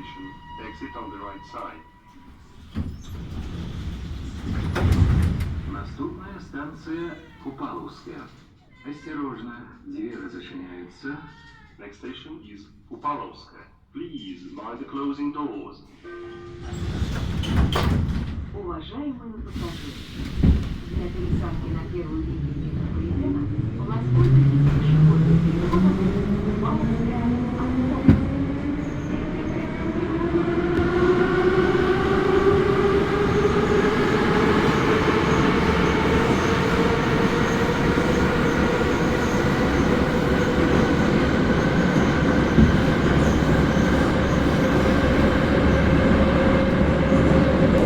station. Exit on the right side. Наступная станция Купаловская. Осторожно, двери зачиняются. Next station is Kupalovskaya. Please mind the closing doors. Уважаемые пассажиры, для пересадки на первую линию метрополитена воспользуйтесь